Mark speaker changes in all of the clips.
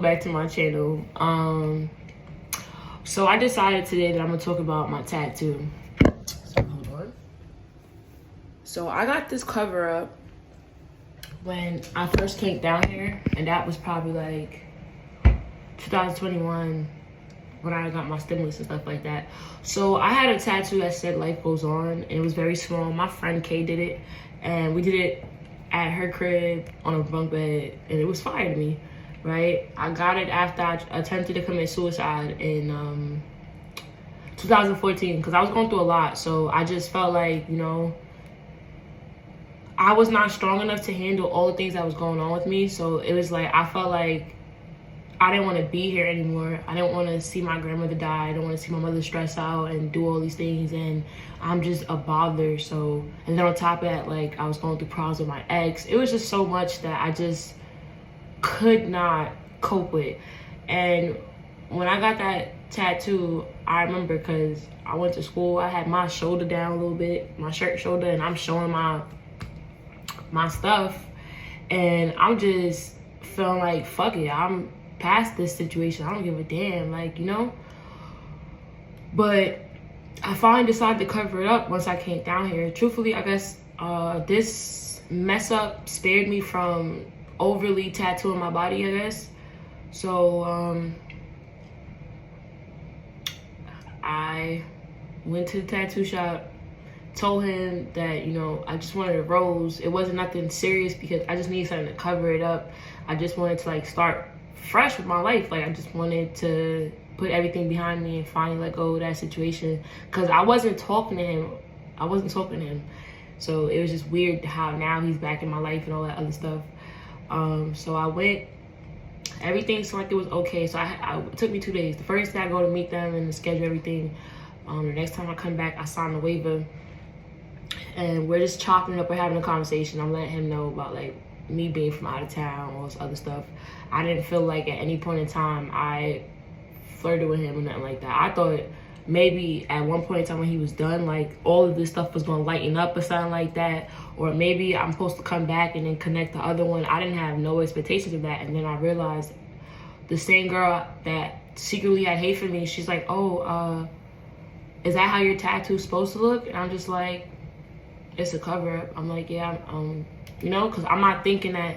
Speaker 1: back to my channel. So I decided today that I'm gonna talk about my tattoo. So hold on. So I got this cover up when I first came down here, and that was probably like 2021 when I got my stimulus and stuff like that. So I had a tattoo that said life goes on, and it was very small. My friend Kay did it, and we did it at her crib on a bunk bed, and it was fire to me, right? I got it after I attempted to commit suicide in 2014, because I was going through a lot. So I just felt like, you know, I was not strong enough to handle all the things that was going on with me. So it was like, I felt like I didn't want to be here anymore. I didn't want to see my grandmother die. I didn't want to see my mother stress out and do all these things. And I'm just a bother. So, and then on top of that, like, I was going through problems with my ex. It was just so much that I just could not cope with. And when I got that tattoo, I remember, because I went to school, I had my shoulder down a little bit, my shirt shoulder, and I'm showing my stuff. And I'm just feeling like, fuck it, I'm past this situation. I don't give a damn, like, you know. But I finally decided to cover it up once I came down here. Truthfully, I guess this mess up spared me from overly tattooing my body, I guess. So I went to the tattoo shop, told him that, you know, I just wanted a rose. It wasn't nothing serious because I just needed something to cover it up. I just wanted to, like, start fresh with my life. Like, I just wanted to put everything behind me and finally let go of that situation, because I wasn't talking to him. So it was just weird how now he's back in my life and all that other stuff. So I went, everything seemed like it was okay. So it took me 2 days. The first day I go to meet them and to schedule everything. The next time I come back, I sign the waiver, and we're just chopping it up. We're having a conversation. I'm letting him know about, like, me being from out of town, all this other stuff. I didn't feel like at any point in time I flirted with him or nothing like that. I thought maybe at one point in time when he was done, like, all of this stuff was gonna lighten up or something like that, or maybe I'm supposed to come back and then connect the other one. I didn't have no expectations of that. And then I realized the same girl that secretly had hate for me, she's like, oh, is that how your tattoo's supposed to look? And I'm just like, it's a cover up. I'm like, yeah, you know, because I'm not thinking that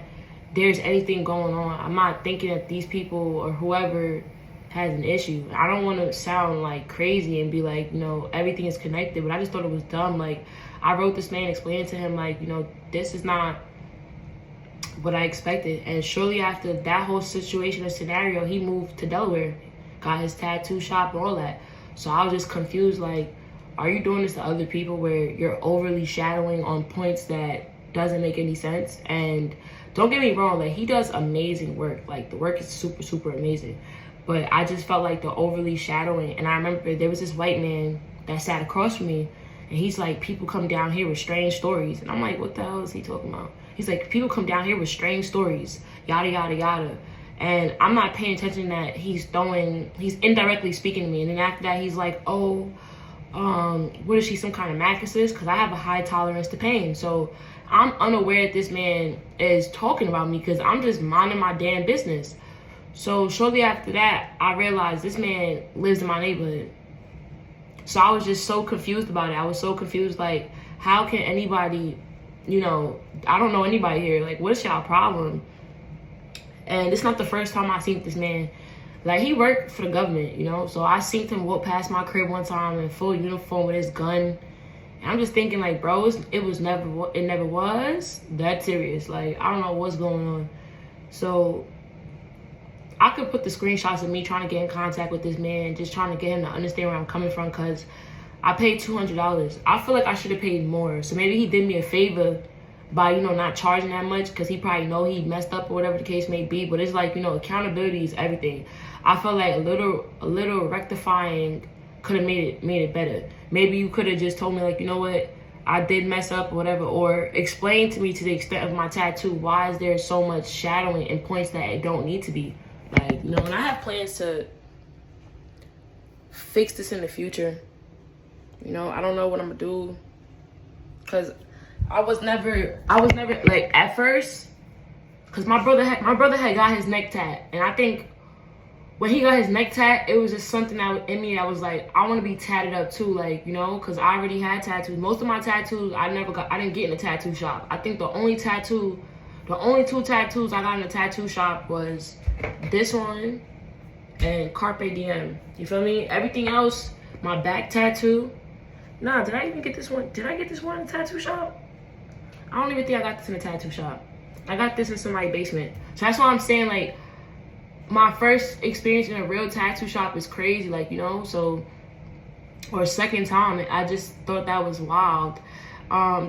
Speaker 1: there's anything going on. I'm not thinking that these people or whoever has an issue. I don't want to sound like crazy and be like, you know, everything is connected, but I just thought it was dumb. Like, I wrote this man, explaining to him, like, you know, this is not what I expected. And shortly after that whole situation or scenario, he moved to Delaware, got his tattoo shop and all that. So I was just confused, like, are you doing this to other people where you're overly shadowing on points that doesn't make any sense? And don't get me wrong, like, he does amazing work. Like, the work is super, super amazing. But I just felt like the overly shadowing. And I remember there was this white man that sat across from me, and he's like, people come down here with strange stories. And I'm like, what the hell is he talking about? He's like, people come down here with strange stories, yada, yada, yada. And I'm not paying attention that he's indirectly speaking to me. And then after that, he's like, oh, what is she, some kind of masochist? Because I have a high tolerance to pain. So I'm unaware that this man is talking about me, because I'm just minding my damn business. So shortly after that, I realized this man lives in my neighborhood. So I was just so confused about it. I was so confused, like, how can anybody, you know, I don't know anybody here. Like, what's y'all problem? And it's not the first time I seen this man. Like, he worked for the government, you know? So I seen him walk past my crib one time in full uniform with his gun. And I'm just thinking, like, bro, it never was that serious. Like, I don't know what's going on. So I could put the screenshots of me trying to get in contact with this man, just trying to get him to understand where I'm coming from, because I paid $200. I feel like I should have paid more. So maybe he did me a favor by, you know, not charging that much, because he probably know he messed up or whatever the case may be. But it's like, you know, accountability is everything. I felt like a little rectifying could have made it better. Maybe you could have just told me, like, you know what, I did mess up or whatever, or explain to me to the extent of my tattoo, why is there so much shadowing in points that it don't need to be. Like, you know, and I have plans to fix this in the future. You know, I don't know what I'm gonna do, because I was never like, at first, because my brother had got his neck tat, and I think when he got his neck tat, it was just something that in me that was like, I want to be tatted up too, like, you know, because I already had tattoos. Most of my tattoos, I didn't get in a tattoo shop. I think the only two tattoos I got in a tattoo shop was this one and Carpe Diem. You feel me? Everything else, my back tattoo. Nah, did I even get this one? Did I get this one in a tattoo shop? I don't even think I got this in a tattoo shop. I got this in somebody's basement. So that's why I'm saying, like, my first experience in a real tattoo shop is crazy, like, you know, so, or second time, I just thought that was wild.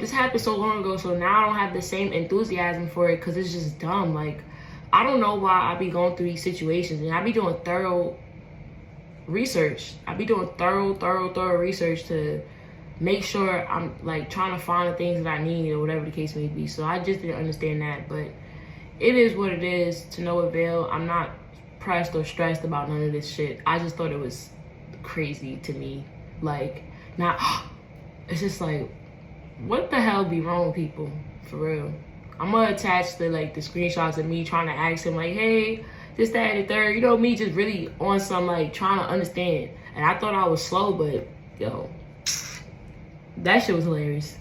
Speaker 1: This happened so long ago, so now I don't have the same enthusiasm for it, because it's just dumb. Like, I don't know why I be going through these situations, and I be doing thorough research. I be doing thorough research to make sure I'm, like, trying to find the things that I need, or whatever the case may be. So I just didn't understand that, but it is what it is, to no avail. I'm not pressed or stressed about none of this shit. I just thought it was crazy to me. Like, now, it's just like, what the hell be wrong with people? For real. I'm gonna attach the screenshots of me trying to ask him, like, hey, this, that, and the third. You know, me just really on some, like, trying to understand. And I thought I was slow, but, yo, that shit was hilarious.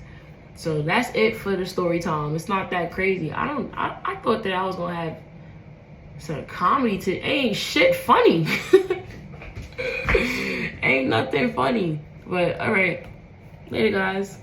Speaker 1: So that's it for the story time. It's not that crazy. I thought that I was gonna have some comedy to, ain't shit funny. Ain't nothing funny. But all right, later guys.